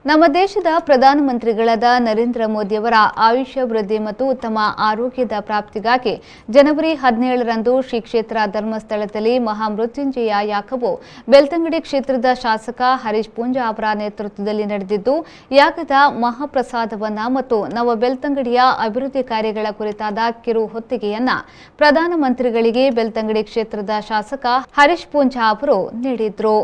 ನಮ್ಮ ದೇಶದ ಪ್ರಧಾನಮಂತ್ರಿಗಳಾದ ನರೇಂದ್ರ ಮೋದಿಯವರ ಆಯುಷ್ಯ ವೃದ್ಧಿ ಮತ್ತು ಉತ್ತಮ ಆರೋಗ್ಯದ ಪ್ರಾಪ್ತಿಗಾಗಿ ಜನವರಿ 17ರಂದು ಶ್ರೀ ಕ್ಷೇತ್ರ ಧರ್ಮಸ್ಥಳದಲ್ಲಿ ಮಹಾಮೃತ್ಯುಂಜಯ ಯಾಗವು ಬೆಳ್ತಂಗಡಿ ಕ್ಷೇತ್ರದ ಶಾಸಕ ಹರೀಶ್ ಪೂಂಜಾ ಅವರ ನೇತೃತ್ವದಲ್ಲಿ ನಡೆದಿದ್ದು, ಯಾಗದ ಮಹಾಪ್ರಸಾದವನ್ನ ಮತ್ತು ನವ ಬೆಳ್ತಂಗಡಿಯ ಅಭಿವೃದ್ಧಿ ಕಾರ್ಯಗಳ ಕುರಿತಾದ ಕಿರು ಹೊತ್ತಿಗೆಯನ್ನ ಪ್ರಧಾನಮಂತ್ರಿಗಳಿಗೆ ಬೆಳ್ತಂಗಡಿ ಕ್ಷೇತ್ರದ ಶಾಸಕ ಹರೀಶ್ ಪೂಂಜಾ ಅವರು ನೀಡಿದರು.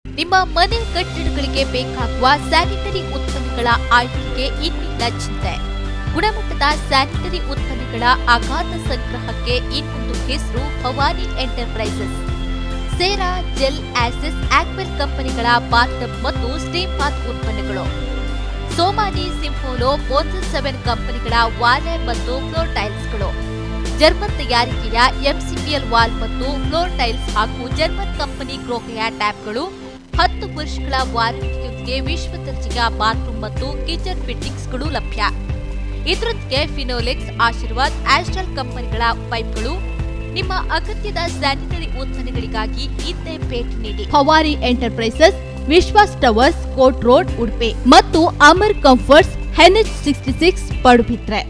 ನಿಮ್ಮ ಮನೆ ಕಟ್ಟಡಗಳಿಗೆ ಬೇಕಾಗುವ ಸ್ಯಾನಿಟರಿ ಉತ್ಪನ್ನಗಳ ಆಯ್ಕೆಗೆ ಇನ್ನಿಲ್ಲ ಚಿಂತೆ. ಗುಣಮಟ್ಟದ ಸ್ಯಾನಿಟರಿ ಉತ್ಪನ್ನಗಳ ಅಗಾಧ ಸಂಗ್ರಹಕ್ಕೆ ಇನ್ನೊಂದು ಹೆಸರು ಭವಾನಿ ಎಂಟರ್ಪ್ರೈಸಸ್. ಸೇರಾ, ಜೆಲ್, ಆಸಿಸ್, ಆಕ್ವೆಲ್ ಕಂಪನಿಗಳ ಬಾತ್ ಮತ್ತು ಸ್ಟೀಮ್ ಬಾತ್ ಉತ್ಪನ್ನಗಳು, ಸೋಮಾನಿ, ಸಿಂಫೋಲೋ, ಮೋಸಸ್ 7 ಕಂಪನಿಗಳ ವಾಲ್ ಮತ್ತು ಫ್ಲೋರ್ ಟೈಲ್ಸ್ಗಳು, ಜರ್ಮನ್ ತಯಾರಿಕೆಯ ಎಂಸಿಪಿಎಲ್ ವಾಲ್ ಮತ್ತು ಫ್ಲೋರ್ ಟೈಲ್ಸ್ ಹಾಗೂ ಜರ್ಮನ್ ಕಂಪನಿ ಗ್ರೋಹೆಯ ಟ್ಯಾಪ್ಗಳು, 10 ವರ್ಷಗಳ ವಾರಂಟಿಯೊಂದಿಗೆ ವಿಶ್ವ ದರ್ಜೆಯ ಬಾತ್ರೂಮ್ ಮತ್ತು ಕಿಚನ್ ಫಿಟ್ಟಿಂಗ್ಸ್ಗಳು ಲಭ್ಯ. ಇದರೊಂದಿಗೆ ಫಿನೋಲೆಕ್ಸ್, ಆಶೀರ್ವಾದ್, ಆಸ್ಟ್ರಲ್ ಕಂಪನಿಗಳ ಪೈಪ್ಗಳು. ನಿಮ್ಮ ಅಗತ್ಯದ ಸ್ಯಾನಿಟರಿ ಉತ್ಪನ್ನಗಳಿಗಾಗಿ ಇದ್ದೇ ಭೇಟಿ ನೀಡಿ. ಭವಾನಿ ಎಂಟರ್ಪ್ರೈಸಸ್, ವಿಶ್ವಾಸ್ ಟವರ್ಸ್, ಕೋರ್ಟ್ ರೋಡ್, ಉಡುಪಿ ಮತ್ತು ಅಮರ್ ಕಂಫರ್ಟ್ಸ್, NH66 ಪಡುಬಿದ್ರೆ.